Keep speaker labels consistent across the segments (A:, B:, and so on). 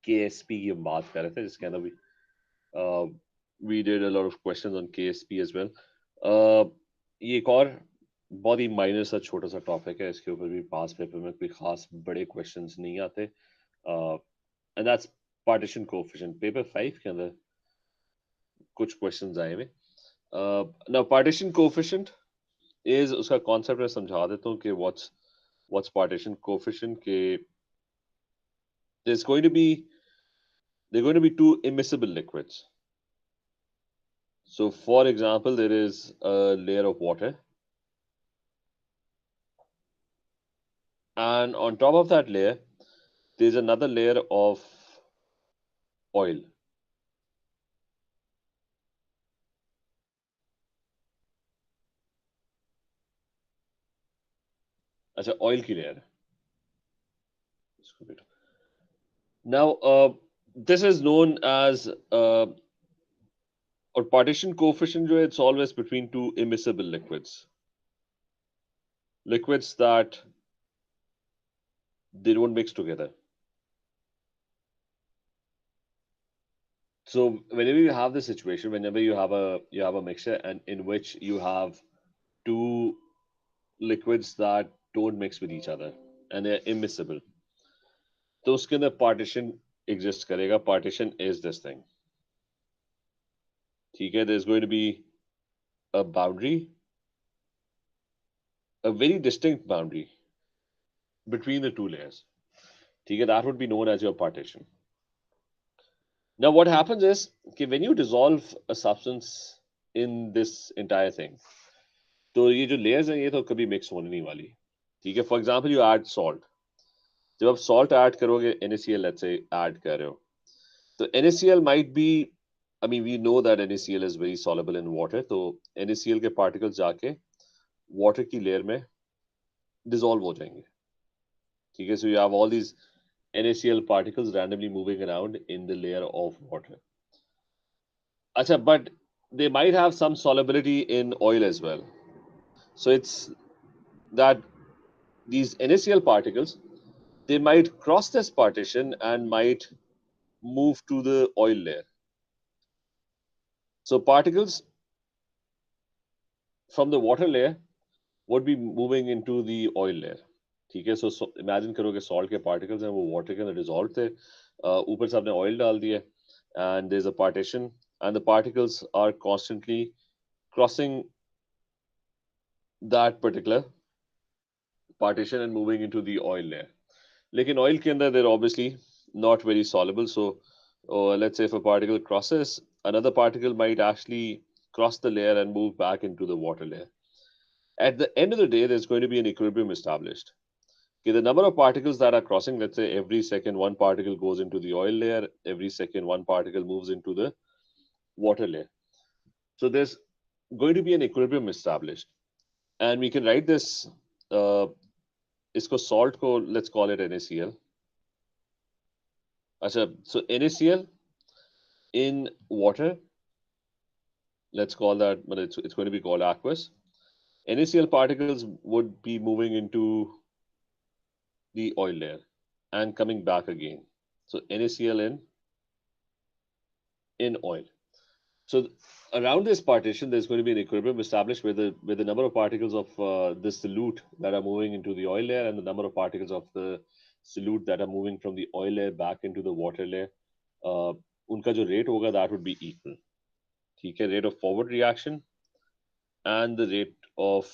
A: KSP की हम बात कर रहे थे, जिसके अंदर we did a lot of questions on KSP as well. ये एक और बहुत ही माइनर सा छोटा सा टॉपिक है, इसके ऊपर भी पास पेपर में कोई खास बड़े क्वेश्चंस नहीं आते, and that's partition coefficient. Paper 5 के अंदर कुछ क्वेश्चंस आए हुए। नाउ पार्टीशन कोएफिशिएंट इज, उसका कॉन्सेप्ट मैं समझा देता हूँ कि व्हाट्स पार्टीशन कोएफिशिएंट के। there's going to be there are going to be two immiscible liquids. So for example, there is a layer of water, and on top of that layer there's another layer of oil. अच्छा, oil की layer है। Now this is known as और partition coefficient जो है, it's always between two immiscible liquids that they don't mix together. So whenever you have this situation, whenever you have a mixture and in which you have two liquids that don't mix with each other and they're immiscible, तो उसके अंदर partition exist करेगा। Partition is this thing, ठीक है? There's going to be a boundary, a very distinct boundary between the two layers, ठीक है? That would be known as your partition. Now what happens is कि when you dissolve a substance in this entire thing, तो ये जो layers हैं ये तो कभी mix होने नहीं वाली, ठीक है? For example, you add salt. जब आप salt add करोगे, NaCl let's say add कर रहे हो, तो NaCl might be, I mean we know that NaCl is very soluble in water, तो NaCl के particles जाके water की layer में dissolve हो जाएंगे, ठीक है? So you have all these NaCl particles randomly moving around in the layer of water. अच्छा, but they might have some solubility in oil as well. So it's that these NaCl particles, they might cross this partition and might move to the oil layer. So particles from the water layer would be moving into the oil layer, ठीक है? So imagine करो कि salt के particles हैं, वो water के अंदर dissolved थे, ऊपर से आपने oil डाल दिया, and there's a partition and the particles are constantly crossing that particular partition and moving into the oil layer. लेकिन oil के अंदर they're obviously not very soluble, so let's say if a particle crosses, another particle might actually cross the layer and move back into the water layer. At the end of the day, there's going to be an equilibrium established. Okay, the number of particles that are crossing, let's say every second one particle goes into the oil layer, every second one particle moves into the water layer. So there's going to be an equilibrium established, and we can write this. इसको salt को let's call it NaCl. अच्छा, so NaCl in water, let's call that, but it's going to be called aqueous. NaCl particles would be moving into the oil layer and coming back again. So NaCl in oil. So around this partition, there's going to be an equilibrium established where the number of particles of this solute that are moving into the oil layer and the number of particles of the solute that are moving from the oil layer back into the water layer, उनका जो rate होगा, that would be equal. ठीक है? Rate of forward reaction and the rate of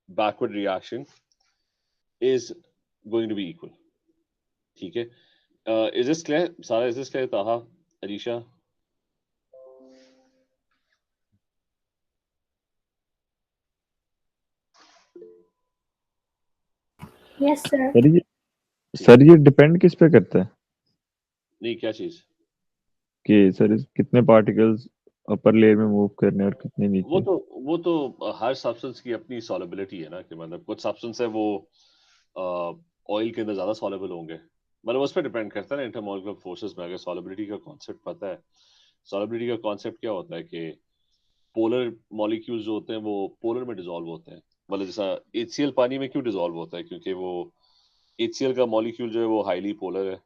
A: backward reaction is going to be equal. ठीक है? Is this clear? Sara, is this clear? Taha, Arisha?
B: Yes, sir.
C: Sir ये depend किस पे करता है
A: नहीं, क्या चीज?
C: कि सर कितने पार्टिकल्स अपर लेयर में मूव करने और कितने नीचे?
A: वो तो हर सब्सटेंस की अपनी सॉलिबिलिटी है ना, कि मतलब कुछ सब्सटेंस है वो ऑयल के अंदर ज्यादा सॉलिबल होंगे, मतलब उस पर डिपेंड करता है ना इंटरमोलिकुलर फोर्सेस में। अगर सॉलिबिलिटी का कॉन्सेप्ट पता है, सॉलिबिलिटी का कॉन्सेप्ट क्या होता है कि पोलर मॉलिक्यूल्स जो होते हैं वो पोलर में डिसॉल्व होते हैं। मतलब जैसा HCl पानी में क्यों डिसॉल्व होता है? क्योंकि वो HCl का मॉलिक्यूल जो है वो हाईली पोलर है,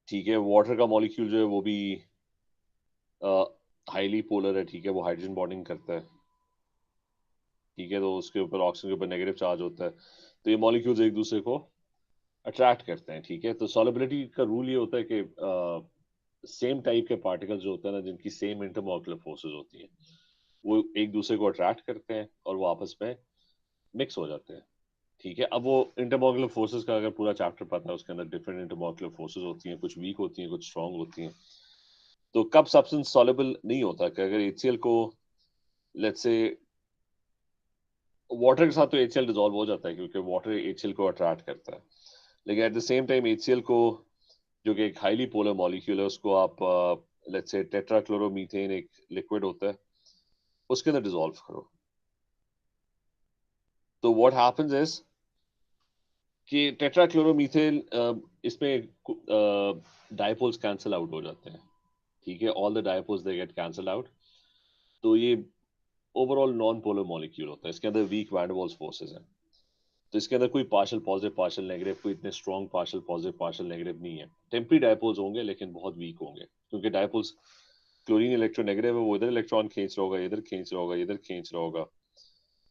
A: ठीक है, वाटर का मॉलिक्यूल जो है वो भी हाईली पोलर है, ठीक है, वो हाइड्रोजन बॉन्डिंग करता है, ठीक है, तो उसके ऊपर ऑक्सीजन के ऊपर नेगेटिव चार्ज होता है, तो ये मॉलिक्यूल्स एक दूसरे को अट्रैक्ट करते हैं, ठीक है। तो सॉलिबिलिटी का रूल ये होता है कि सेम टाइप के पार्टिकल्स जो होते हैं ना, जिनकी सेम इंटरमॉलिक्यूलर फोर्सेस होती हैं, वो एक दूसरे को अट्रैक्ट करते हैं और वो आपस में मिक्स हो जाते हैं, ठीक है। अब वो इंटरमॉलिक्यूलर फोर्सेस का अगर पूरा चैप्टर पता है, उसके अंदर डिफरेंट इंटरमॉलिक्यूलर फोर्सेस होती हैं, कुछ वीक होती हैं, कुछ स्ट्रांग होती हैं। तो कब सब्सटेंस सॉल्युबल नहीं होता कि अगर HCl को, लेट्स से, वाटर के साथ तो HCl डिसॉल्व हो जाता है क्योंकि वाटर HCl को अट्रैक्ट करता है, लेकिन at the same time HCl को, जो कि एक हाईली पोलर मॉलिक्यूल है, उसको आप लेट्स से टेट्राक्लोरोमीथेन एक लिक्विड होता है, उसके अंदर डिसॉल्व करो, तो व्हाट हैपेंस इज कि टेट्राक्लोरोमीथेन इसमें डायपोल्स कैंसिल आउट हो जाते हैं, ठीक है, all the dipoles they get cancel out, तो ये ओवरऑल नॉन पोलर मॉलिक्यूल होता है, इसके अंदर weak van der Waals forces हैं, तो इसके अंदर कोई पार्शियल पॉजिटिव पार्शियल नेगेटिव, कोई इतने strong partial positive partial negative नहीं है। टेम्परी डायपोल्स होंगे लेकिन बहुत वीक होंगे, क्योंकि डायपोल्स, क्लोरीन इलेक्ट्रोनेगेटिव है, वो इधर इलेक्ट्रॉन खींच रहा होगा, इधर खींच रहा होगा, इधर खींच रहा होगा,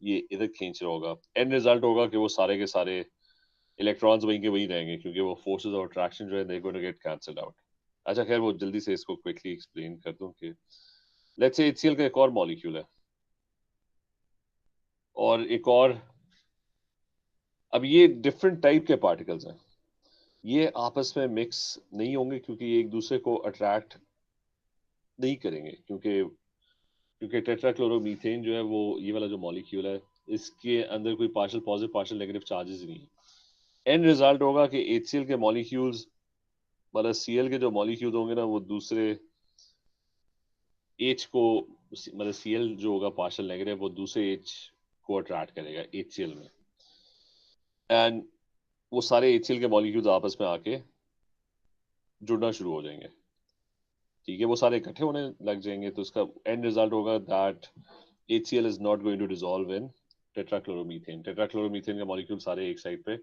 A: ये इधर खींच रहा होगा, एंड रिजल्ट होगा कि वो सारे के सारे इलेक्ट्रॉन्स वहीं के वहीं रहेंगे, क्योंकि वो फोर्सेस ऑफ अट्रैक्शन जो है दे गोना गेट कैंसल्ड आउट। अच्छा खैर, वो जल्दी से इसको क्विकली एक्सप्लेन कर दूं कि लेट्स से HCl का एक और मॉलिक्यूल है और एक और, अब ये डिफरेंट टाइप के पार्टिकल्स हैं, ये आपस में मिक्स नहीं होंगे क्योंकि ये एक दूसरे को अट्रैक्ट नहीं करेंगे, क्योंकि क्योंकि टेट्राक्लोरोमीथेन जो है वो ये वाला जो मॉलिक्यूल है, इसके अंदर कोई partial positive partial negative charges नहीं है। एंड रिजल्ट होगा कि HCl के मॉलिक्यूल्स, मतलब Cl के जो मॉलिक्यूल्स होंगे ना, वो दूसरे H को, मतलब Cl जो होगा पार्शियल नेगेटिव, वो दूसरे H को अट्रैक्ट करेगा HCl में, एंड वो सारे HCl के मॉलिक्यूल्स आपस में आके जुड़ना शुरू हो जाएंगे, ठीक है, वो सारे इकट्ठे होने लग जाएंगे, तो उसका एंड रिजल्ट होगा that HCl is not going to dissolve in tetrachloromethane. Tetrachloromethane के मॉलिक्यूल सारे एक साइड पे,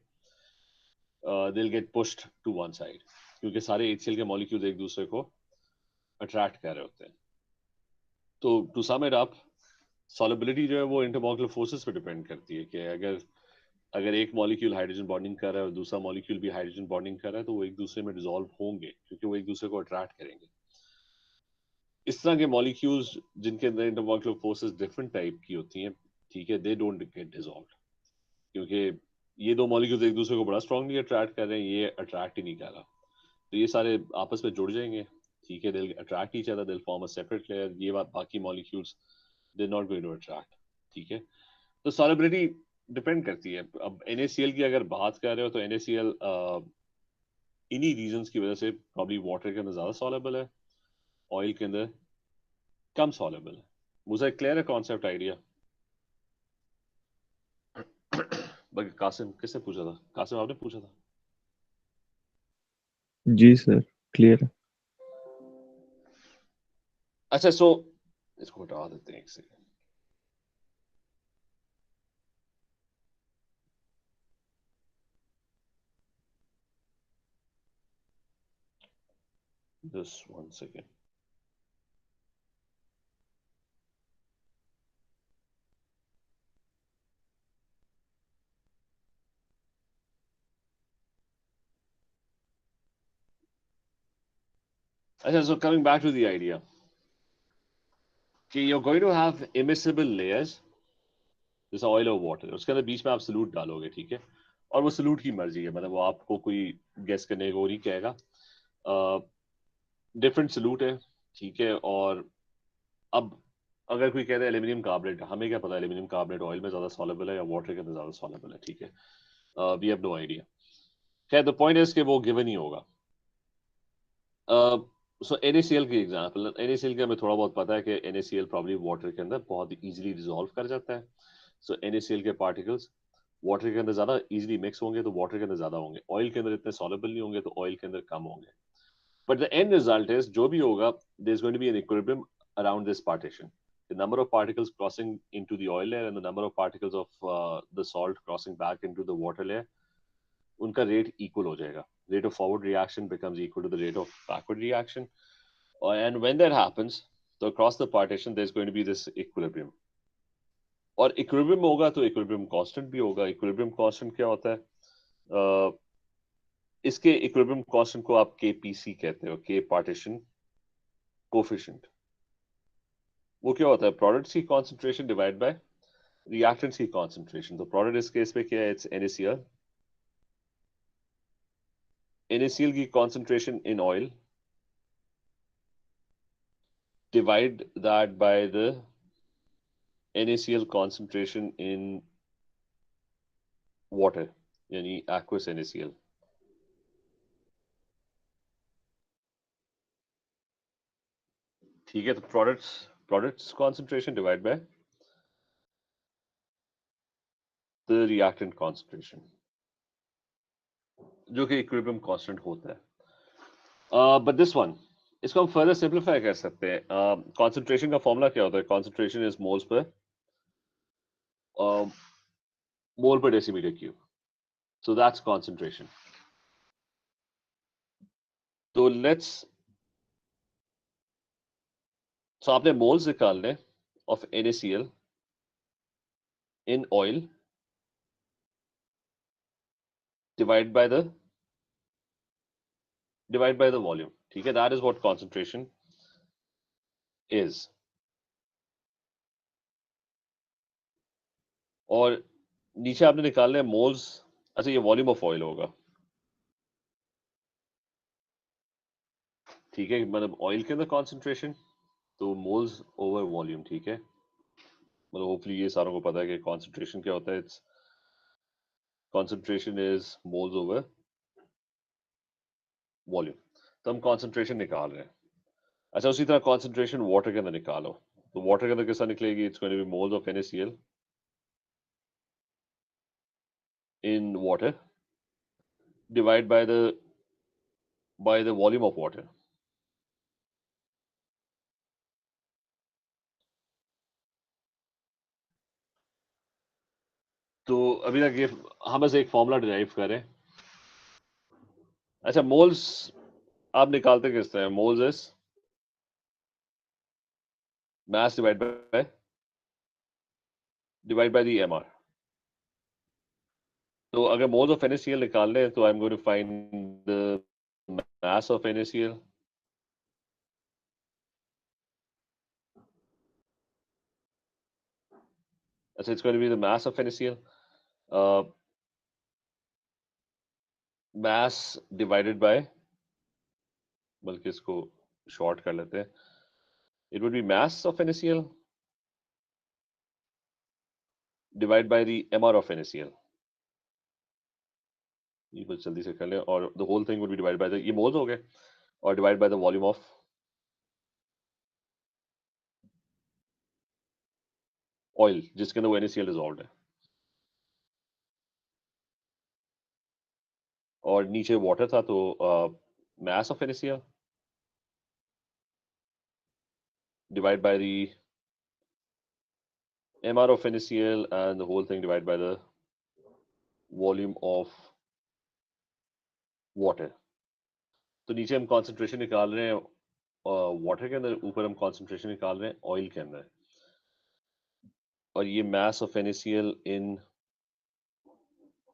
A: they will get pushed to one side, क्योंकि सारे HCl के मॉलिक्यूल एक दूसरे को अट्रैक्ट कर रहे होते हैं। तो to sum it up, solubility जो है वो इंटरमॉलिक्यूलर फोर्सेस पे डिपेंड करती है कि अगर अगर एक मॉलिक्यूल हाइड्रोजन बॉन्डिंग कर रहा है और दूसरा मॉलिक्यूल भी हाइड्रोजन बॉन्डिंग कर रहा है, तो वो एक दूसरे में डिसॉल्व होंगे क्योंकि वो एक दूसरे को अट्रैक्ट करेंगे। इस तरह के मॉलिक्यूल्स जिनके अंदर इंटरमॉलिक्यूलर फोर्सेस डिफरेंट टाइप की होती हैं, ठीक है, दे डोंट गेट डिसॉल्व, क्योंकि ये दो मॉलिक्यूल्स एक दूसरे को बड़ा स्ट्रांगली अट्रैक्ट कर रहे हैं, ये अट्रैक्ट ही नहीं कर रहा, तो ये सारे आपस में जुड़ जाएंगे, ठीक है, they'll attract each other, they'll form a separate layer, ये बात बाकी molecules they're not going to attract, ठीक है। तो सॉलिबिलिटी डिपेंड करती है। अब NaCl की अगर बात कर रहे हो तो NaCl इन्हीं रीजंस की वजह से प्रॉब्ली वाटर के अंदर ज्यादा सॉलेबल है, ऑयल के अंदर कम सॉलेबल है। मुझे क्लियर है कॉन्सेप्ट आइडिया? बाकी कासिम किसने पूछा था? कासिम आपने पूछा था?
C: जी सर, क्लियर है।
A: अच्छा, सो इसको हटा देते हैं एक सेकंड। Just one second. अच्छा, so coming back to the idea कि you're going to have immiscible layers जैसे ऑयल और वाटर, उसके अंदर बीच में आप सलूट डालोगे, ठीक है, और वो सलूट की मर्जी है, मतलब वो आपको कोई गेस करने को नहीं कहेगा, डिफरेंट सलूट है, ठीक है। और अब अगर कोई कहता है एल्यूमिनियम कार्बोनेट, हमें क्या पता एल्यूमिनियम कार्बोनेट ऑयल में ज्यादा सॉलेबल है या वाटर के अंदर ज्यादा सॉलेबल है, ठीक है, वी हैव नो आइडिया। खैर, द पॉइंट इज कि वो गिवन ही होगा। सो NaCl की एग्जांपल, NaCl का हमें थोड़ा बहुत पता है कि NaCl प्रॉब्ली वाटर के अंदर बहुत इजीली डिसॉल्व कर जाता है। सो NaCl के पार्टिकल्स वाटर के अंदर ज्यादा इजीली मिक्स होंगे तो वाटर के अंदर ज्यादा होंगे, ऑयल के अंदर इतने सॉलेबल नहीं होंगे तो ऑयल के अंदर कम होंगे। But the end result is, जो भी होगा, there is going to be an equilibrium around this partition, the number of particles crossing into the oil layer and the number of particles of the salt crossing back into the water layer, उनका rate equal हो जाएगा। rate of forward reaction becomes equal to the rate of backward reaction. And when that happens, so across the partition, there's going to be this equilibrium. और equilibrium होगा तो equilibrium constant भी होगा. Equilibrium constant क्या होता है? इसके equilibrium constant को आप KPC कहते हो, K partition coefficient. वो क्या होता है? Products की concentration divided by reactants की concentration. तो product इस केस में क्या है? It's NaCl. NaCl की concentration in oil. Divide that by the NaCl concentration in water, यानी aqueous NaCl. ठीक है, तो products concentration divided by the reactant concentration, जो कि equilibrium constant होता है. But this one, इसको हम further simplify कर सकते हैं. Concentration का formula क्या होता है? Concentration is moles per mole per decimeter cube. So that's concentration. So so आपने moles निकालने of NaCl in oil divide by the volume. ठीक है, that is what concentration is. और नीचे आपने निकालना है moles. अच्छा, ये volume of oil होगा. ठीक है, मतलब ऑयल के अंदर कॉन्सेंट्रेशन तो मोल्स ओवर वॉल्यूम. ठीक है, मतलब होपफुली ये सारों को पता है कि कॉन्सेंट्रेशन क्या होता है. It's concentration is moles over volume. तो हम कॉन्सेंट्रेशन निकाल रहे हैं. अच्छा, उसी तरह कॉन्सेंट्रेशन वाटर के अंदर निकालो. तो वाटर के अंदर कैसा निकलेगी? It's going to be moles of NaCl in water divided by the volume of water. तो अभी तक ये हम बस एक फॉर्मूला डिराइव करें. अच्छा, मोल्स आप निकालते किस तरह? Moles is mass divided by the MR. तो अगर moles of NaCl निकालने हैं तो I'm going to find the mass of NaCl. अच्छा, it's going to be the mass of NaCl. Mass divided by, बल्कि इसको शॉर्ट कर लेते हैं. It would be mass of NaCl divided by the MR of NaCl. ये कुछ जल्दी से कर लें. और the whole thing would be divided by the, ये moles हो गए, और divided by the volume of oil जिसके अंदर वो NaCl dissolved है. और नीचे वाटर था तो mass of NaCl divided by the MR of NaCl and the whole thing divided by the volume of water. तो नीचे हम concentration निकाल रहे हैं वाटर के अंदर, ऊपर हम concentration निकाल रहे हैं ऑयल के अंदर. और ये mass of NaCl in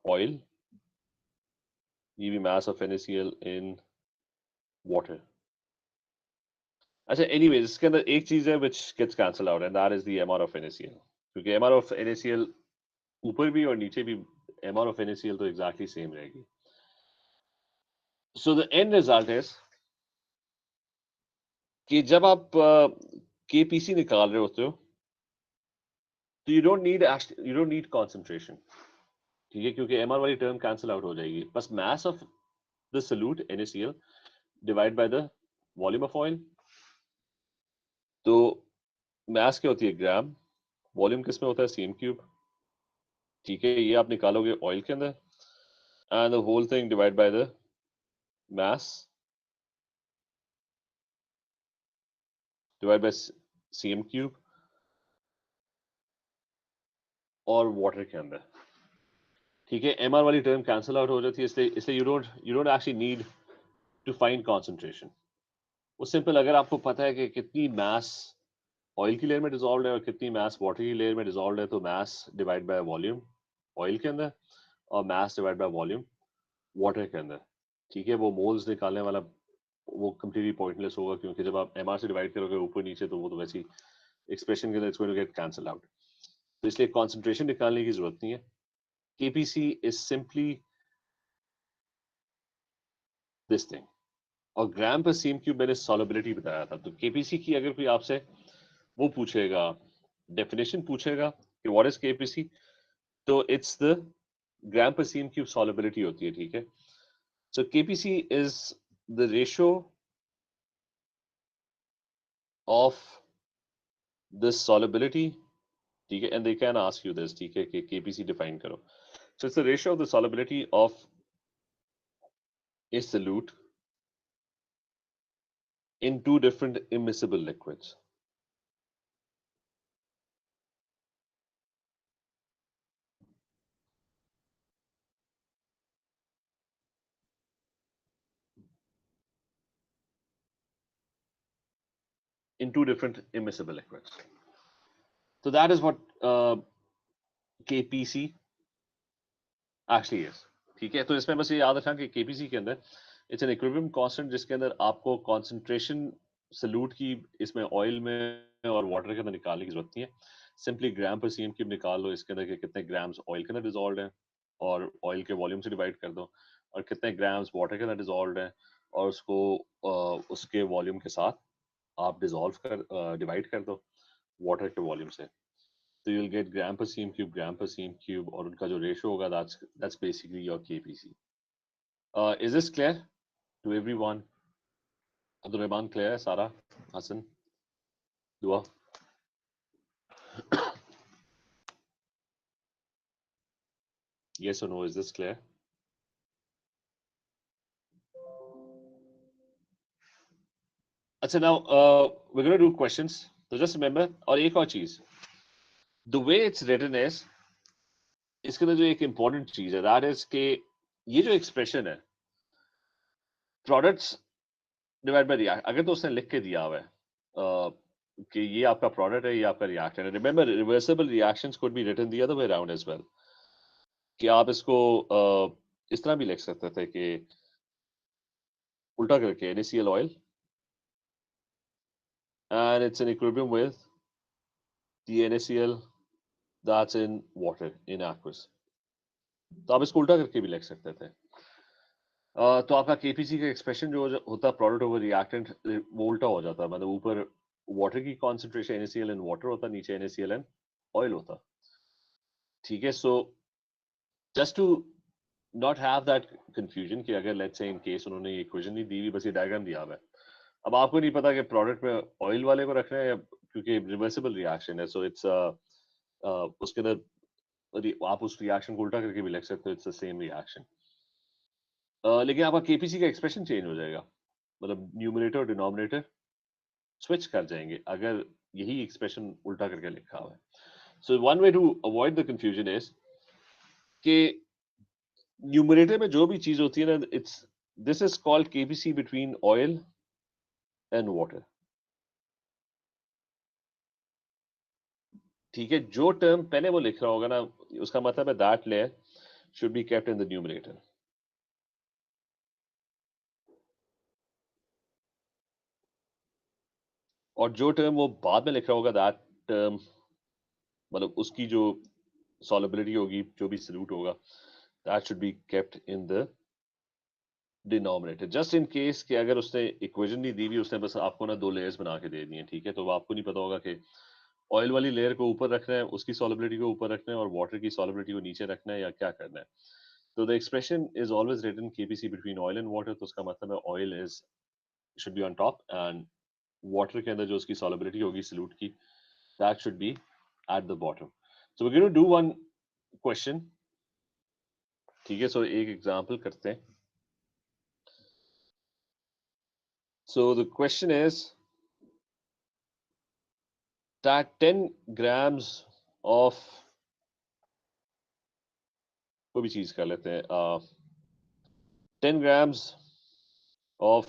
A: oil, ये भी mass of NaCl in water. अच्छा, anyways, इसके अंदर एक चीज है which gets cancelled out and that is the MR of NaCl. क्योंकि MR of NaCl ऊपर भी और नीचे भी MR of NaCl तो exactly same रहेगी. So the end result is कि जब आप KPC निकाल रहे होते हो तो you don't need concentration. ठीक है, क्योंकि MR वाली टर्म कैंसिल आउट हो जाएगी. बस mass of the solute NaCl divided by the volume of oil. तो mass क्या होती है? ग्राम. वॉल्यूम किस में होता है? cm cube. ठीक है, ये आप निकालोगे ऑयल के अंदर and the whole thing divided by the mass divided by cm cube और वाटर के अंदर. ठीक है, MR वाली टर्म कैंसिल आउट हो जाती है, इसलिए you don't actually need to find concentration. वो सिंपल, अगर आपको पता है कि कितनी मास ऑयल की लेयर में डिजॉल्व है और कितनी मास वाटर की लेयर में डिजॉल्व है, तो mass divide by volume oil के अंदर और mass divide by volume water के अंदर। ठीक है, वो मोल्स निकालने वाला वो कंप्लीटली पॉइंटलेस होगा, क्योंकि जब आप MR से डिवाइड करोगे ऊपर नीचे तो वो तो वैसी एक्सप्रेशन के अंदर it's going to get cancel out. तो इसलिए कॉन्सेंट्रेशन निकालने की जरूरत नहीं है। KPC is simply this thing. और ग्राम पर सीम क्यूब मैंने सॉलिबिलिटी बताया था। तो KPC की अगर कोई आपसे वो पूछेगा, डेफिनेशन पूछेगा कि व्हाट इज KPC, तो इट्स द ग्राम पर सीम क्यूब सॉलिबिलिटी होती है। ठीक है, सो KPC is the ratio of the solubility. ठीक है, and they can ask you this, ठीक है, कि KPC डिफाइन करो। So it's the ratio of the solubility of A solute in two different immiscible liquids. In two different immiscible liquids. So that is what KPC actually is. ठीक है, तो इसमें बस ये याद रखना कि KPC के अंदर इट्स एन इक्विलिब्रियम कांस्टेंट, जिसके अंदर आपको कॉन्सेंट्रेशन सल्यूट की इसमें ऑयल में और वाटर के अंदर निकालने की जरूरत नहीं है। सिंपली ग्राम पर सीएम क्यूब निकाल लो इसके अंदर के कितने ग्राम्स ऑयल के अंदर डिजॉल्व है और ऑयल के वॉल्यूम से डिवाइड कर दो, और कितने ग्राम्स वाटर के अंदर डिजॉल्व है और उसको उसके वॉल्यूम के साथ आप डिवाइड कर दो वाटर के वॉल्यूम से, तो you'll get gram per cm cube, और उनका जो रेशियो होगा that's basically your KPC. Is this clear to everyone? Abdul Rahman clear है? Sara, Hassan, Dua? Yes or no? Is this clear? अच्छा, now we're going to do questions. So just remember, और एक और चीज, the way it's written is, इसके अंदर जो एक important चीज है, that is कि ये जो expression है, products divided by react, अगर तो उसने लिख के दिया हुआ है कि ये आपका प्रोडक्ट है, ये आपका रिएक्टेंट है। Remember, reversible reactions could be written the other way around as well, कि आप इसको इस तरह भी लिख सकते थे कि उल्टा करके NaCl oil and it's in equilibrium with the NaCl that's in water in aqueous, तो आप इसको उल्टा करके भी लिख सकते थे। तो आपका KPC का एक्सप्रेशन जो होता है प्रोडक्ट ओवर रिएक्टेंट, वो उल्टा हो जाता है, मतलब ऊपर वाटर की कॉन्सेंट्रेशन NaCl in वाटर होता, नीचे NaCl in ऑयल होता। ठीक है, so just to not have that confusion कि अगर लेट्स से इन केस उन्होंने ये इक्वेशन नहीं दी हुई, बस ये डायग्राम दिया हुआ है, अब आपको नहीं पता कि प्रोडक्ट में ऑयल वाले को रखना है या, क्योंकि रिवर्सिबल रिएक्शन है, सो इट्स उसके अंदर आप उस रिएक्शन को उल्टा करके भी लिख सकते हो, इट्स द सेम रिएक्शन। लेकिन आपका KPC का एक्सप्रेशन चेंज हो जाएगा, मतलब न्यूमरेटर और डिनोमिनेटर स्विच कर जाएंगे अगर यही एक्सप्रेशन उल्टा करके लिखा हुआ है। So one way to avoid the confusion is कि न्यूमरेटर में जो भी चीज होती है ना, it's this is called KPC between oil and water. ठीक है, जो टर्म पहले वो लिख रहा होगा ना, उसका मतलब है that layer should be kept in the numerator, और जो टर्म वो बाद में लिख रहा होगा दैट टर्म, मतलब उसकी जो सॉलिबिलिटी होगी, जो भी सल्यूट होगा, that should be kept in the denominator. Just in case कि अगर उसने इक्वेशन नहीं दी हुई, उसने बस आपको ना दो लेयर्स बना के दे दी हैं, ठीक है, तो आपको नहीं पता होगा कि ऑयल वाली लेयर को ऊपर रखना है, उसकी सॉलिबिलिटी को ऊपर रखना है, और वाटर की सॉलिबिलिटी को नीचे रखना है, या क्या करना है। तो the expression is always written KPC between oil and water, तो उसका मतलब है oil is should be on top and water के अंदर जो उसकी सॉलिबिलिटी होगी सल्यूट की, that should be at the bottom. So we going to do one question. ठीक है, सो एक एग्जांपल करते हैं। So the question is that 10 grams of कोई भी चीज कर लेते हैं 10 grams of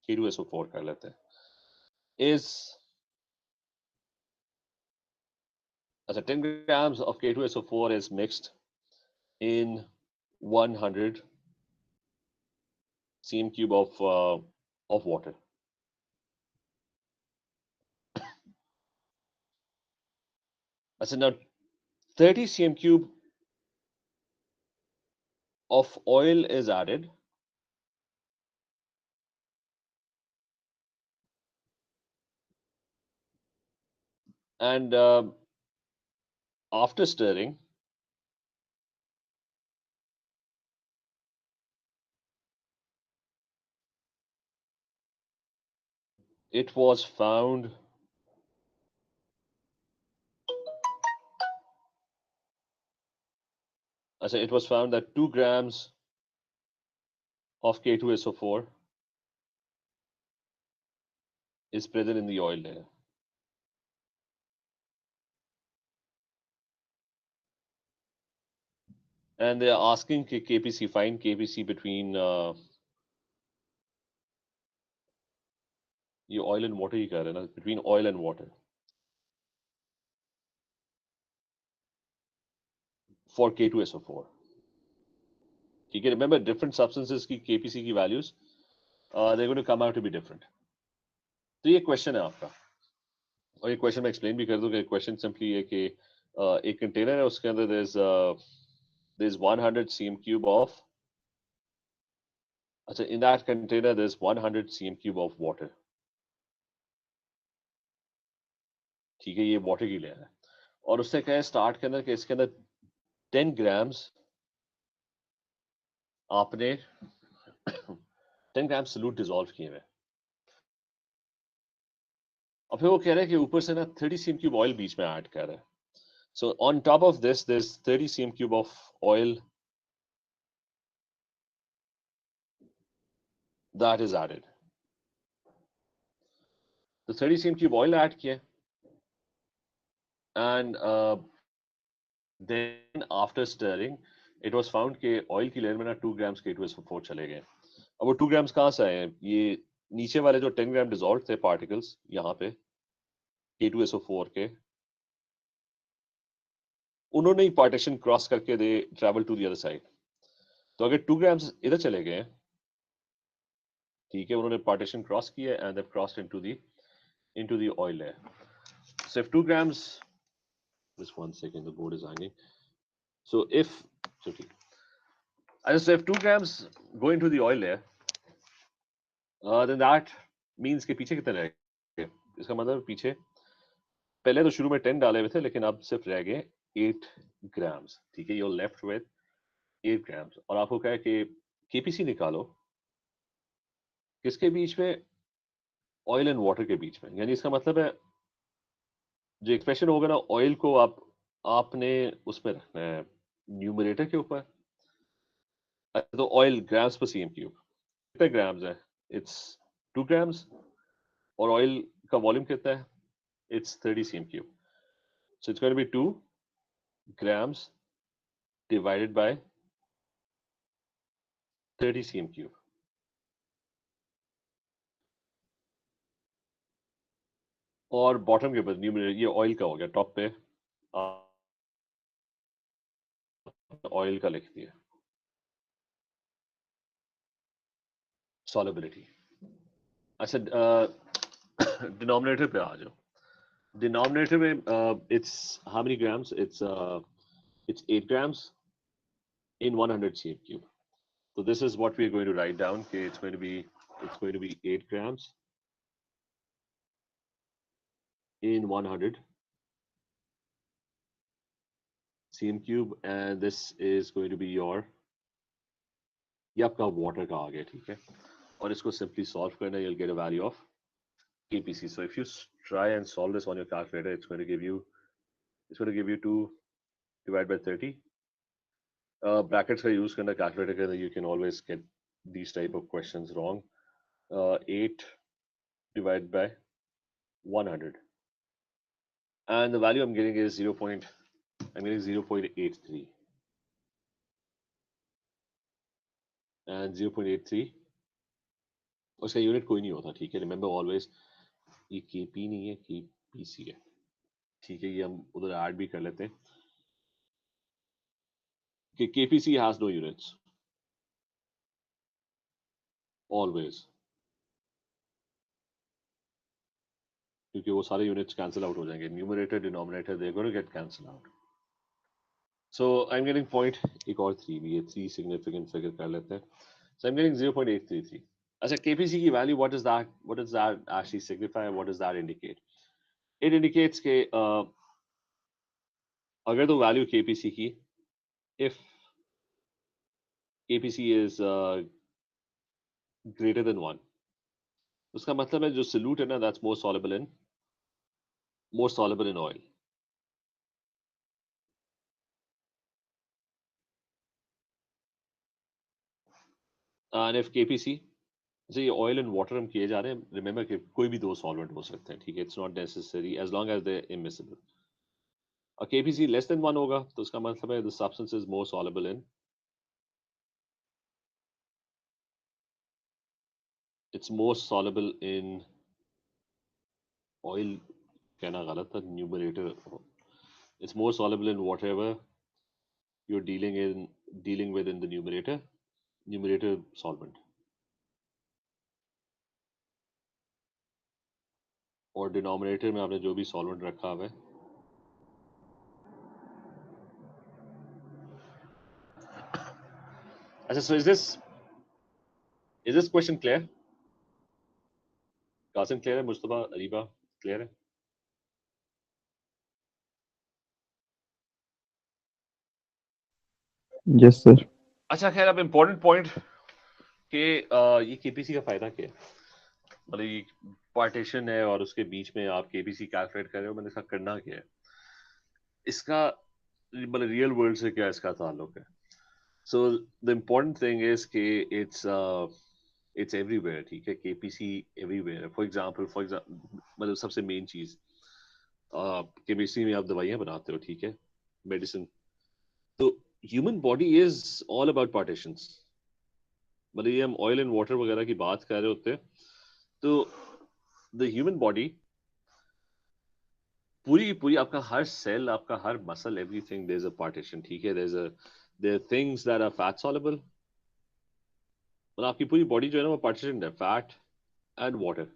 A: K2SO4 कर लेते हैं is अच्छा 10 grams of K2SO4 is mixed in 100 cm cube of water. अच्छा now 30 cm cube of oil is added and after stirring it was found it was found that 2 grams of K2SO4 is present in the oil layer. And they are asking KPC, find KPC between ये oil and water ही कह रहे हैं ना, between oil and water for K2SO4. ठीक है, remember different substances की KPC की values they're going to come out to be different. तो ये question है आपका और ये question मैं explain भी कर दूं कि question simply है कि एक container है उसके अंदर there's 100 cm cube of अच्छा in that container there's 100 cm cube of water. ठीक है, ये वाटर की लेयर है और उससे क्या है स्टार्ट के अंदर कि इसके अंदर 10 grams आपने 10 grams सॉल्यूट डिसॉल्व किए हुए और फिर वो कह रहा है कि ऊपर से ना 30 cm cube ऑयल बीच में ऐड कर रहा है. So on top of this there's 30 cm cube of oil that is added. The 30 cm cube oil add किया and then after stirring it was found कि ऑयल की लेयर में ना 2 grams K2SO4 चले गए. अब वो 2 grams कहाँ से आए हैं? ये नीचे वाले जो 10 ग्राम डिसॉल्व थे पार्टिकल्स यहाँ पे K2SO4 के उन्होंने ही पार्टीशन क्रॉस करके they travel to the other side. तो अगर 2 ग्राम्स इधर चले गए ठीक है उन्होंने पार्टीशन क्रॉस किया and they crossed into the oil layer. So if 2 grams just one second the board is hanging. So if if 2 grams go into the oil layer then that means कि पीछे कितने रह गए. इसका मतलब पीछे पहले तो शुरू में 10 डाले हुए थे लेकिन अब सिर्फ रह गए 8 ग्राम्स. ठीक है, you're left with 8 grams और आपको कहा है कि केपीसी निकालो किसके बीच में ऑयल एंड वाटर के बीच में. यानी इसका मतलब है जो एक्सप्रेशन होगा ना ऑयल को आपने उसमें रखना है न्यूमरेटर के ऊपर. तो ऑयल ग्राम्स पर सीएम क्यूब कितने ग्राम्स है इट्स 2 ग्राम्स और ऑयल का वॉल्यूम कितना है it's 30 cm cube. So it's going to be 2 grams divided by 30 cm cube. और बॉटम के ऊपर न्यूमरेटर ये ऑयल का हो गया टॉप पे ऑयल का लिख दिया सॉलिबिलिटी. अच्छा डिनोमिनेटर पे आ जाओ. डिनोमिनेटर में it's how many grams it's 8 grams in 100 cm cube. So this is what we're going to write down. Okay, it's going to be 8 grams in 100 cm cube and this is going to be your ये आपका water का आ गया. ठीक है, और इसको simply solve करना you'll get a value of KPC. So if you try and solve this on your calculator it's going to give you 2 divided by 30. Brackets का use करना calculator के अंदर you can always get these type of questions wrong. 8 divided by 100 and the value I'm getting is 0.83. And 0.83 उसका unit कोई नहीं होता, ठीक है, रिमेंबर ऑलवेज ये केपी नहीं है, केपीसी है, ठीक है, ये हम उधर ऐड भी कर लेते हैं कि KPC has no units always, क्योंकि वो सारे यूनिट्स कैंसिल आउट हो जाएंगे, numerator denominator they gonna get cancel out. So I am getting point, एक और 3 भी, ये 3 सिग्निफिकेंट फिगर कर लेते हैं. सो आई एम गेटिंग 0.833. अच्छा, केपीसी की value, what does that actually signify, what does that indicate? It indicates के अगर तो वैल्यू केपीसी की, if KPC is greater than 1, उसका मतलब है जो सोल्यूट है ना, that's more soluble in oil. And if KPC, जैसे ये ऑयल एंड वाटर हम किए जा रहे हैं, रिमेंबर कि कोई भी दो सॉल्वेंट हो सकते हैं, ठीक है, it's not necessary as long as they immiscible. और केपीसी लेस देन 1 होगा तो उसका मतलब है the substance is more soluble in, it's more soluble in oil, कहना गलत था, numerator, it's more soluble in whatever you're dealing with in the numerator solvent. और डिनोमिनेटर में आपने जो भी सॉल्वेंट रखा हुआ है, अच्छा, so is this question clear? Qasim clear है? मुस्तफा, अरीबा क्लियर है?
C: Yes sir.
A: अच्छा, खैर, अब इम्पोर्टेंट पॉइंट कि ये केपीसी का फायदा क्या है, मतलब ये पार्टीशन है और उसके बीच में आप केपीसी कैलकुलेट कर रहे हो, मैंने इसका करना क्या है, इसका मतलब रियल वर्ल्ड से क्या इसका ताल्लुक है. So the important thing is कि इट्स एवरीवेयर, ठीक है, केपीसी एवरीवेयर. फॉर एग्जांपल मतलब सबसे मेन चीज, केमिस्ट्री में आप दवाइयां बनाते हो, ठीक है, मेडिसिन, तो human body is all about partitions. मतलब ये हम ऑयल एंड वाटर वगैरह की बात कर रहे होते हैं, तो द ह्यूमन बॉडी पूरी पूरी, आपका हर सेल, आपका हर muscle, everything, there is a partition, ठीक है, there are things that are fat soluble. मतलब आपकी पूरी बॉडी जो है ना वो पार्टीशन है, फैट एंड वाटर,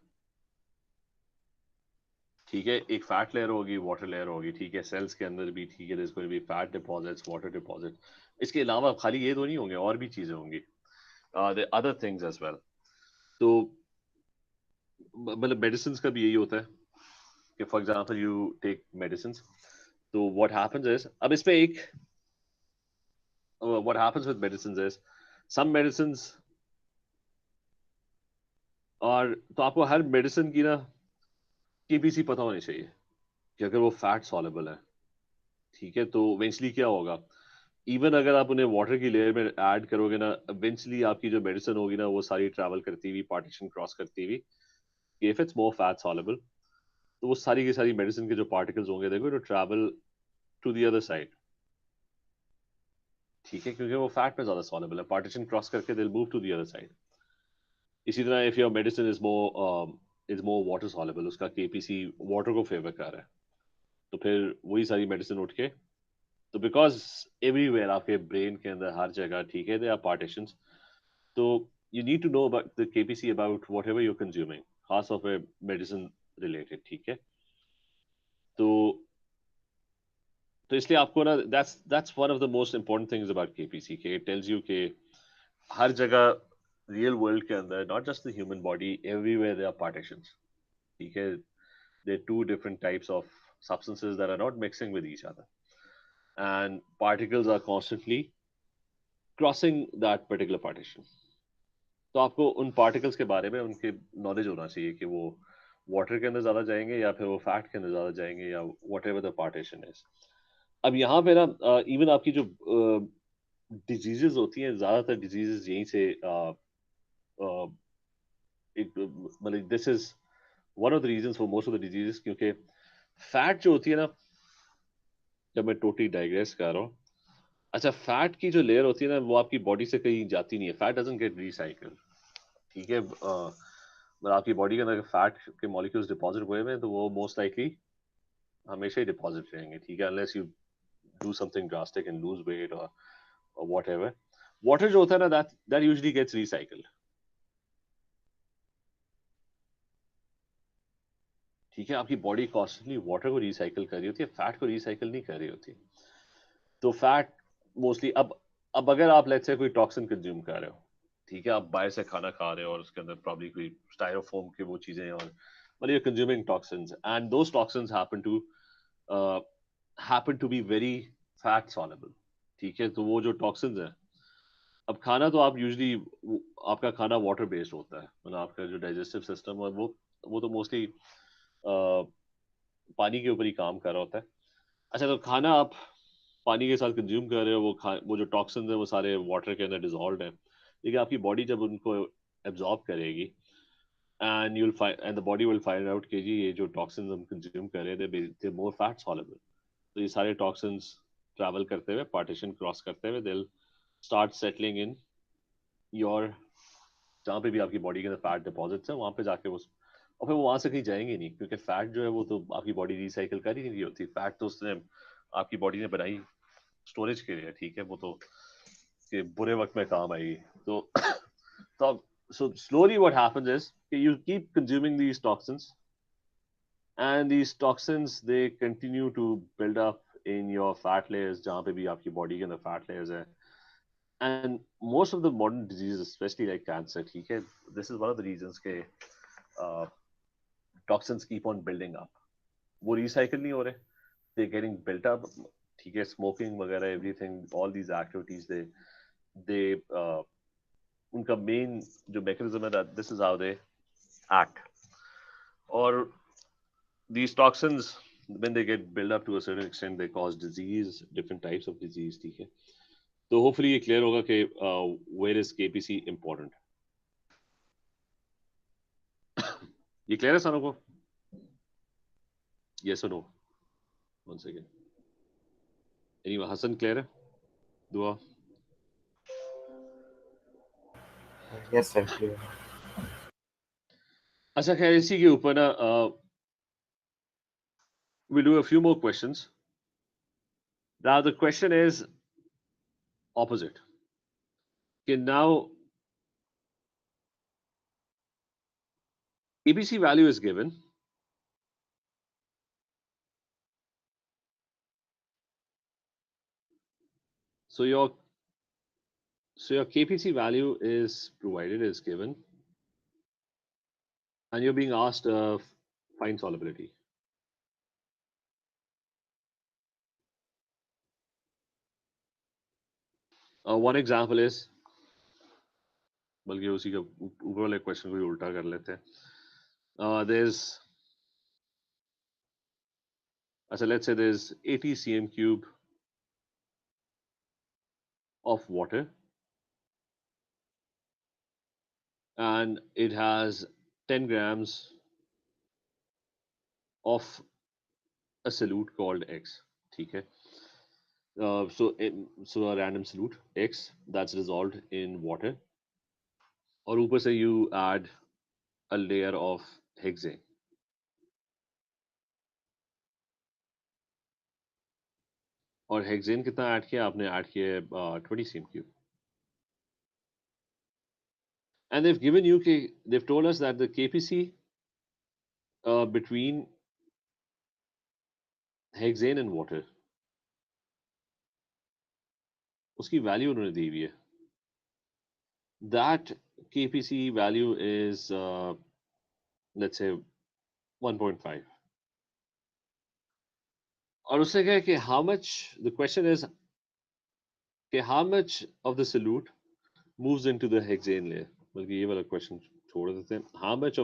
A: ठीक है, एक फैट लेयर होगी, वाटर लेयर होगी, ठीक है, सेल्स के अंदर भी, ठीक है, there is going to be fat deposits, water deposit. इसके अलावा खाली ये तो नहीं होंगे, और भी चीजें होंगी, the other things as well. तो मतलब मेडिसिन का भी यही होता है कि for example you take medicine, तो व्हाट हैपेंस इज, अब इस पे एक, what happens with medicine is, some medicine, और तो आपको हर मेडिसिन की ना केबीसी पता होनी चाहिए कि अगर वो फैट सॉल्युबल है, ठीक है, तो इवेंचुअली क्या होगा, इवन अगर आप उन्हें वाटर की लेयर में ऐड करोगे ना, इवेंचुअली आपकी जो मेडिसिन होगी ना वो सारी ट्रैवल करती हुई, पार्टीशन क्रॉस करती हुई, if it's more fat soluble, तो वो सारी की सारी मेडिसिन के जो पार्टिकल्स होंगे, देखो, to travel to the other side, ठीक है, क्योंकि वो फैट में ज्यादा सॉल्युबल है, पार्टीशन क्रॉस करके they will move to the other side. इसी तरह if your medicine is more water soluble, उसका केपीसी वाटर को फेवर कर रहा है, तो फिर वही सारी मेडिसिन उठ के, तो बिकॉज एवरीवेयर आपके ब्रेन के अंदर हर जगह, ठीक है, दे आर पार्टीशंस, तो you need to know about the KPC about whatever you're consuming, खास तौर पे मेडिसिन रिलेटेड, ठीक है, तो इसलिए आपको ना, that's one of the most important things about KPC, के it tells you कि हर जगह रियल वर्ल्ड के अंदर, not just the human body, everywhere there are partitions, ठीक है, there are two different types of substances that are not mixing with each other, and particles are constantly crossing that particular partition. तो आपको उन particles के बारे में उनके knowledge होना चाहिए कि वो वाटर के अंदर ज्यादा जाएंगे या फिर वो फैट के अंदर ज्यादा जाएंगे, या what ever the partition is. अब यहाँ पे ना इवन आपकी जो डिजीजेस होती हैं, ज्यादातर डिजीजेस यहीं से मतलब this is one of the reasons for most of the diseases, क्योंकि फैट जो होती है ना, जब मैं टोटली डाइग्रेस कर रहा हूँ, अच्छा, फैट की जो लेयर होती है ना वो आपकी बॉडी से कहीं जाती नहीं है, फैट डजंट गेट रिसाइकल, ठीक है। मतलब आपकी बॉडी के अंदर फैट के मॉलिक्यूल्स डिपॉजिट हुए हैं तो वो मोस्ट लाइकली हमेशा ही डिपॉजिट रहेंगे, ठीक है, unless you do something drastic and lose weight और व्हाटएवर। वाटर जो होता है ना दैट यूजुअली गेट्स रिसाइकल्ड, ठीक है। आपकी बॉडी कॉन्स्टेंटली वाटर को रिसाइकिल कर रही होती है, फैट को रिसाइकिल नहीं कर रही होती। तो फैट मोस्टली अब अगर आप लेट्स से कोई टॉक्सिन कंज्यूम कर रहे हो, ठीक है, आप बाहर से खाना खा रहे हो और उसके अंदर प्रॉब्ली कोई स्टायरोफोम की वो चीजें और मतलब you're consuming toxins and those toxins happen to be very fat soluble, ठीक है। तो वो जो टॉक्सिन्स हैं, अब खाना तो आप यूजुअली आपका खाना वाटर बेस्ड होता है, मतलब आपका जो डाइजेस्टिव सिस्टम है वो तो मोस्टली पानी के ऊपर ही काम कर रहा होता है। अच्छा, तो खाना आप पानी के साथ कंज्यूम कर रहे हो, वो जो टॉक्सिन्स है वो सारे वाटर के अंदर डिजॉल्व है, लेकिन आपकी बॉडी जब उनको एब्जॉर्ब करेगी and you'll find and the body will find out कि जी ये जो टॉक्सिन्स हम कंज्यूम कर रहे थे दे मोर फैट सॉल्युबल। तो ये सारे टॉक्सिन्स ट्रैवल करते हुए पार्टीशन क्रॉस करते हुए they start settling in your, जहाँ पे भी आपकी बॉडी के अंदर फैट डिपॉजिट्स है वहाँ पे जाके वो, और फिर वो वहां से कहीं जाएंगे नहीं, क्योंकि फैट जो है वो तो आपकी बॉडी रिसाइकिल कर ही नहीं रही होती, फैट तो उसने आपकी बॉडी ने बनाई स्टोरेज के लिए, ठीक है, वो तो कि बुरे वक्त में काम आएगी। तो तो so slowly what happens is you keep consuming these toxins and these toxins they continue to build up in your fat layers, जहाँ पे भी आपकी बॉडी के अंदर फैट लेयर्स है। and most of the modern diseases especially like cancer, ठीक है, this is one of the reasons के toxins keep on building up, वो recycle नहीं हो रहे, they're getting built up, ठीक है, smoking वगैरह everything, all these activities they उनका मेन जो मैकेनिज्म है that this is how they act, और these toxins when they get built up to a certain extent they cause disease, different types of disease, ठीक है। तो hopefully ये clear होगा कि वेयर इज केपीसी इंपॉर्टेंट। ये clear है सारों को? यस और no? One second, anyone? Hasan clear है? दुआ?
D: Yes, sir. Clear.
A: अच्छा खैर, इसी के ऊपर ना we'll do a few more questions. Now the question is opposite. Okay, now KBC value is given. So your KPC value is provided, is given, and you're being asked find solubility. One example is, बल्कि उसी का ऊपर वाले question को ही उल्टा कर लेते हैं। There's, so let's say there's 80 cm cube of water and it has 10 grams of a solute called X, ठीक है। So a random solute X that's dissolved in water, और ऊपर से you add a layer of hexane, और hexane कितना add किया आपने? Add किया 20 cm cube, and they've given you they've told us that the KPC between hexane and water, उसकी value उन्होंने दी हुई है। That KPC value is let's say 1.5, और उससे क्या है कि how much, the question is कि how much of the solute moves into the hexane layer, बल्कि ये वाला क्वेश्चन छोड़ देते हैं। how much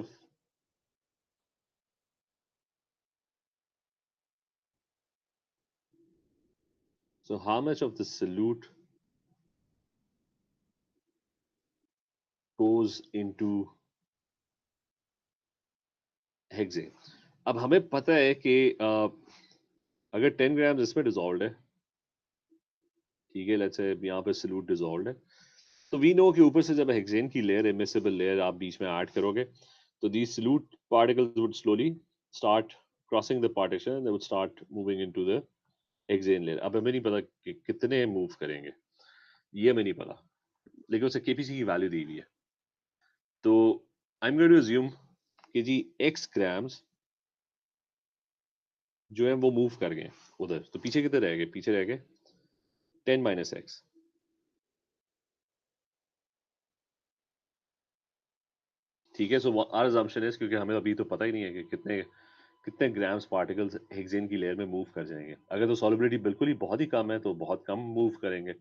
A: of the solute goes into hexane? अब हमें पता है कि अगर 10 ग्राम इसमें डिजॉल्व है, ठीक है, लेट्स से यहाँ पे सॉल्यूट डिसॉल्व्ड है, तो वी नो कि ऊपर से जब हेक्सेन की लेयर, इमिसिबल लेयर आप बीच में ऐड करोगे, तो these solute particles would slowly start crossing the partition and they would start moving into the hexane layer. अब हमें नहीं पता कि कितने मूव करेंगे, ये हमें नहीं पता, लेकिन उसे केपीसी की वैल्यू दी हुई है, तो I am going to assume कि जी x ग्राम्स जो है वो मूव कर गए उधर, तो पीछे कितने रह गए, पीछे रह गए 10 माइनस एक्स। ठीक है, सो आवर अजम्पशन इज, क्योंकि हमें अभी तो पता ही नहीं है कि कितने कितने ग्राम्स पार्टिकल्स हेक्सेन की लेयर में मूव कर जाएंगे। अगर तो सॉलिबिलिटी बिल्कुल ही बहुत ही कम है तो बहुत कम मूव करेंगे,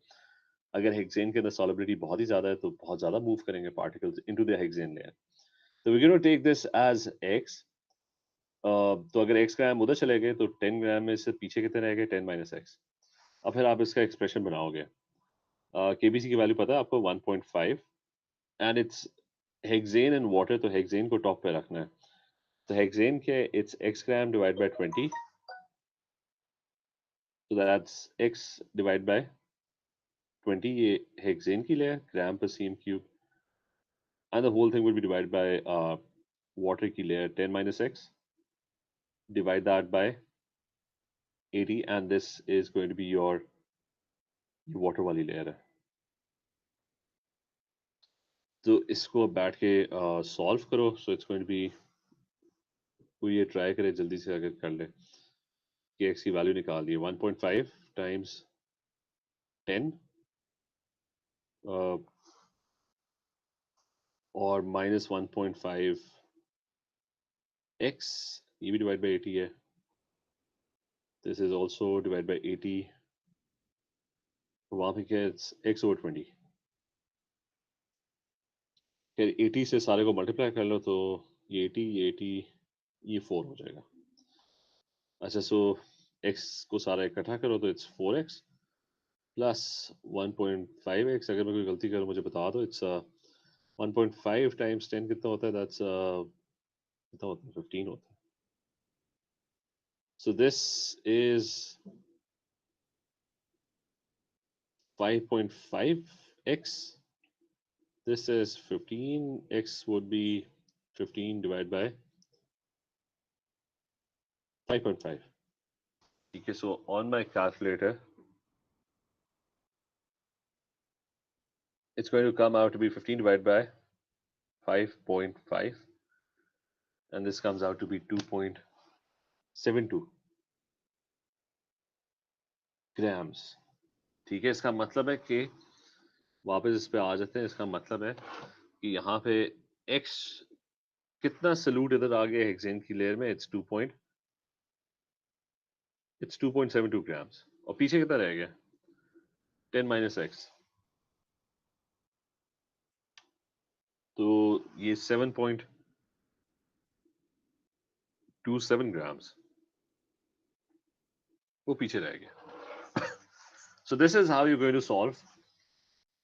A: अगर हेक्सेन के अंदर सॉलिबिलिटी बहुत ही ज्यादा है तो बहुत ज्यादा मूव करेंगे particles into the hexane layer. तो we can take this as x, तो अगर x ग्राम उधर चले गए तो 10 ग्राम में से पीछे कितने रह गए, 10 माइनस एक्स। अब फिर आप इसका एक्सप्रेशन बनाओगे, केबीसी की वैल्यू पता है आपको 1.5, and it's hexane and water, तो हेक्सेन को टॉप पे रखना है, तो हेक्सेन के it's x gram divide by 20, so that's x divided by 20, ये हेक्सेन की layer gram per cm cube, and the whole thing will be divided by water की layer 10 minus x, divide that by 80, and this is going to be your water वाली layer है। तो इसको बैठ के solve करो, so it's going to be, कोई ये ट्राई करे जल्दी से अगर कर ले कि x की वैल्यू निकाल दी 1.5 टाइम्स 10 और माइनस 1.5 x, ये भी डिवाइड बाई 80 है, this is also divided by 80, वहां पे क्या है, x over 20, फिर 80 से सारे को मल्टीप्लाई कर लो तो ये 80 ये 80 ये 4 हो जाएगा। अच्छा, सो x को सारा इकट्ठा करो तो इट्स 4x प्लस 1.5x, अगर मैं कोई गलती करूँ मुझे बता दो, इट्स 1.5 टाइम्स 10 कितना होता है, दैट्स कितना होता है, 15 होता है। So this is 5.5x, this is 15, x would be 15 divided by 5.5. Okay, so on my calculator, it's going to come out to be 15 divided by 5.5, and this comes out to be 2.72 grams. ठीक है, इसका मतलब है कि वापस इस पे आ जाते हैं, इसका मतलब है कि यहाँ पे x कितना सल्यूट इधर आ गया हेक्सेन की लेयर में, इट्स 2.72 ग्राम्स, और पीछे कितना रह गया 10 माइनस एक्स, तो ये 7.27 ग्राम्स वो पीछे रह गया। So this is how you're going to solve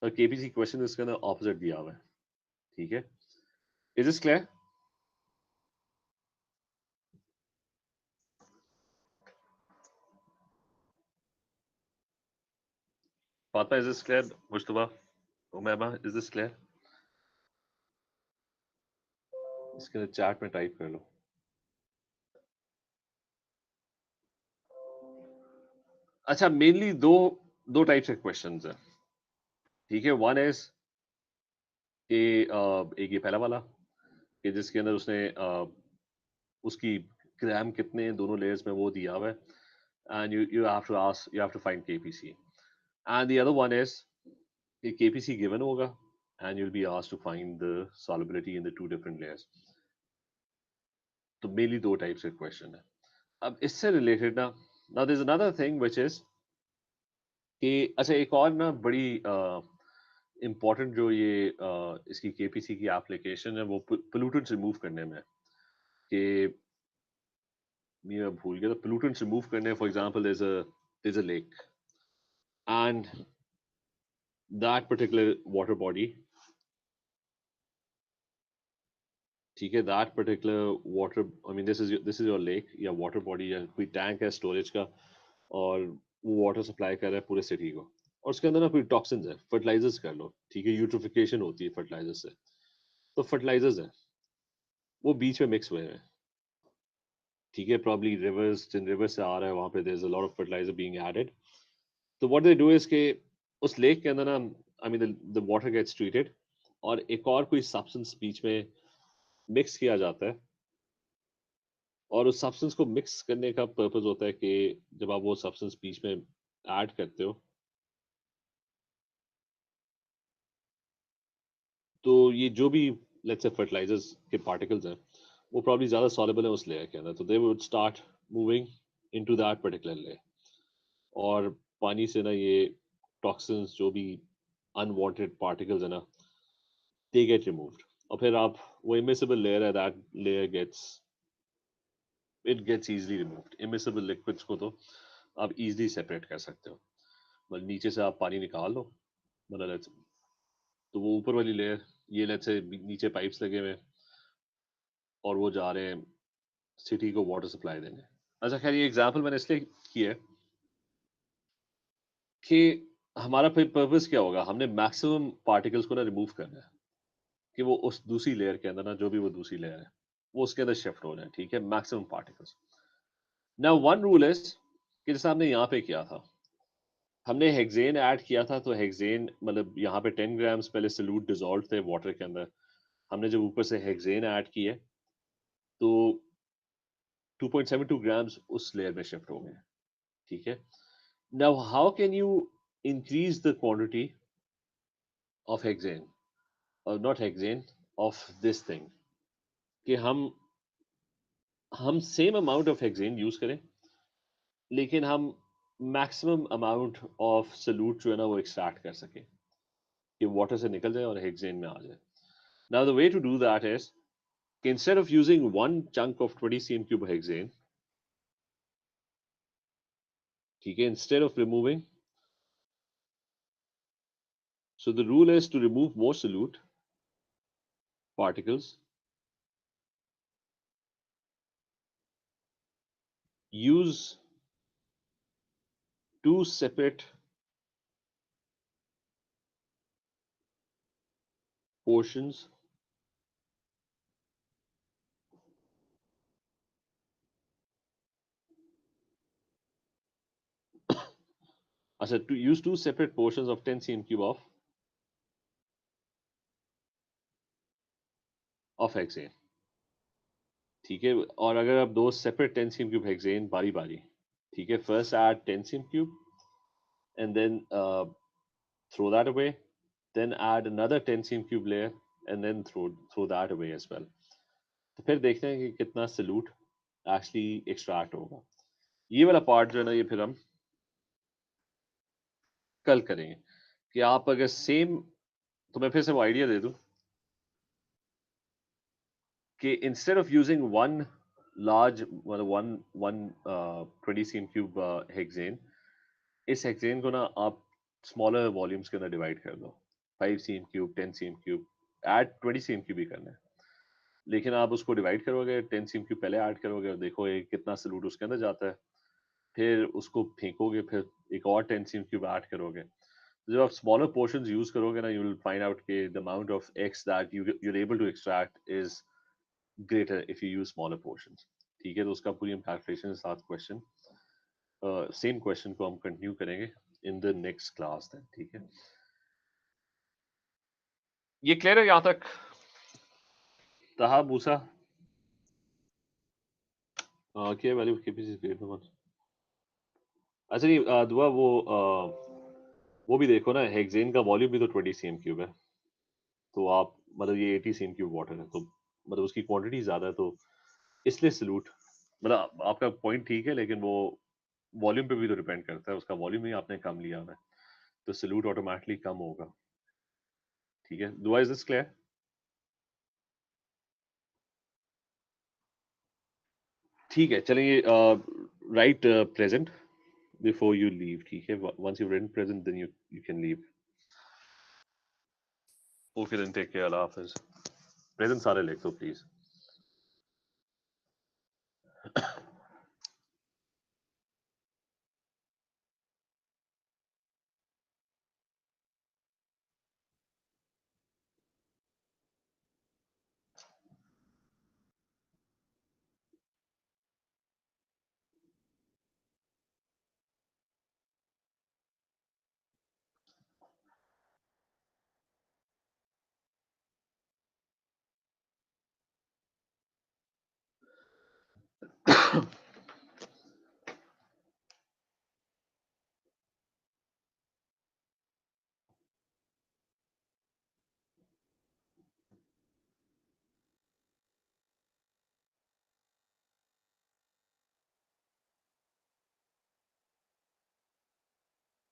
A: a KPC question इसके अंदर opposite दिया हुआ है, ठीक है, is this clear? Fatma, is this clear? Mustafa, Umayma, is this clear? इसके अंदर चैट में टाइप कर लो। अच्छा, मेनली दो टाइप्स के क्वेश्चंस हैं, ठीक है, वन इज कि एक ये पहला वाला कि जिसके अंदर उसने उसकी ग्राम कितने दोनों लेयर्स में वो दिया हुआ है, and you have to ask, you have to find KPC, and the other one is कि KPC given होगा and you'll be asked to find the solubility in the two different layers। तो mainly दो types के question है। अब इससे related ना, now there's another thing which is कि अच्छा एक और ना बड़ी इम्पोर्टेंट जो ये इसकी केपीसी की एप्लीकेशन है वो पोल्यूटेंट्स रिमूव करने में है, कि मैं भूल गया, तो पोल्यूटेंट्स रिमूव करने, for example there's a lake and that particular water body, ठीक है, that particular water, I mean this is your lake या water body या कोई टैंक है स्टोरेज का और वो वाटर सप्लाई कर रहा है पूरे सिटी को, और उसके अंदर ना कोई टॉक्सिन्स है, फर्टिलाइजर्स कर लो, ठीक है, यूट्रोफिकेशन होती है फर्टिलाइजर से, तो फर्टिलाइजर्स है वो बीच में मिक्स हुए हैं, ठीक है, प्रॉब्ली रिवर्स, जिन रिवर से आ रहा है वहाँ पे there is a lot of fertiliser being added. तो व्हाट दे डू इज के उस लेक के अंदर ना, I mean the water gets treated और एक और कोई सब्सटेंस बीच में मिक्स किया जाता है, और उस सब्सटेंस को मिक्स करने का पर्पस होता है कि जब आप वो सब्सटेंस बीच में ऐड करते हो तो ये जो भी लेट्स से फर्टिलाइजर्स के पार्टिकल्स हैं वो प्रॉब्ली ज़्यादा सॉलेबल है उस लेयर के अंदर, तो they would start moving into that particular layer, और पानी से ना ये टॉक्सिन्स जो भी अनवांटेड पार्टिकल्स है ना दे गेट रिमूव्ड, और फिर आप वो इमिसिबल लेयर है that layer gets it gets easily removed. Immiscible liquids को तो आप इजीली सेपरेट कर सकते हो, मतलब नीचे से आप पानी निकाल लो, मतलब let's तो वो ऊपर वाली लेयर, ये लेट्स से नीचे पाइप्स लगे हुए हैं और वो जा रहे हैं सिटी को वाटर सप्लाई देने. अच्छा खैर ये एग्जांपल मैंने इसलिए किया है कि हमारा पर्पस क्या होगा, हमने मैक्सिमम पार्टिकल्स को ना रिमूव करना है कि वो उस दूसरी लेयर के अंदर ना, जो भी वो दूसरी लेयर है वो उसके अंदर शिफ्ट हो रहे हैं, ठीक है, maximum particles. Now one rule is कि जैसे हमने यहाँ पे किया था, हमने हेक्सेन ऐड किया था, तो हेक्सेन मतलब यहाँ पे 10 ग्राम्स पहले सल्यूट डिजॉल्व थे वाटर के अंदर, हमने जब ऊपर से हेक्सेन ऐड किए तो 2.72 ग्राम्स उस लेयर में शिफ्ट हो गए, ठीक है. Now how can you increase the quantity of hexane, और not hexane, of this thing, कि हम same amount of hexane use करें लेकिन हम मैक्सिमम अमाउंट ऑफ सल्यूट जो है ना वो एक्सट्रैक्ट कर सकें कि वाटर से निकल जाए और हेक्सेन में आ जाए. Now the way to do that is instead of using one chunk of 20 cm cube hexane, okay, instead of removing, so the rule is to remove more solute particles, use two separate portions I said to use two separate portions of 10 cm cube of hexane, ठीक है, और अगर आप दो separate 10 cm cube hexane बारी बारी, ठीक है, first add 10 cm cube and then throw that away, then add another 10 cm cube layer and then throw that away as well. तो फिर देखते हैं कि कितना सल्यूट एक्चुअली एक्सट्रैक्ट होगा. ये वाला पार्ट जो है ना ये फिर हम कल करेंगे कि आप अगर सेम, तो मैं फिर से वो आइडिया दे दूं कि instead of using one large मतलब one one 20 cm cube hexane, इस हेक्सेन को ना आप स्मॉलर वॉल्यूम्स के अंदर डिवाइड कर दो, 5 cm cube, 10 cm cube, add 20 cm cube ही करना है, लेकिन आप उसको डिवाइड करोगे, 10 cm क्यूब पहले ऐड करोगे और देखो ये कितना सल्यूट उसके अंदर जाता है, फिर उसको फेंकोगे, फिर एक और 10 cm क्यूब ऐड करोगे. जब आप स्मॉलर पोर्शंस यूज करोगे ना यू विल फाइंड आउट के the amount of X that you are able to extract is greater if you use smaller portions, ठीक है. तो उसका पूरी हम कैलकुलेशन के साथ क्वेश्चन, सेम क्वेश्चन को हम कंटिन्यू करेंगे in the next class then, ठीक है. ये क्लियर है यहाँ तक? तहा मूसा क्या वैल्यू केपीसी ग्रेटर वन. अच्छा नहीं दुआ वो भी देखो ना, हेक्सेन का वॉल्यूम भी तो 20 cm क्यूब है, तो आप मतलब ये 80 cm क्यूब वाटर है, तो मतलब उसकी क्वांटिटी ज्यादा है, तो इसलिए सल्यूट, मतलब आपका पॉइंट ठीक है लेकिन वो वॉल्यूम पे भी तो डिपेंड करता है, उसका वॉल्यूम ही आपने कम लिया है तो सल्यूट ऑटोमेटिकली कम होगा, ठीक है. दुआ इज दिस क्लियर? ठीक है चलिए, write present before you leave, ठीक है, once you written present then you can leave. Okay then take care, अल्लाह हाफिज. प्रेजेंट सारे लिख दो प्लीज.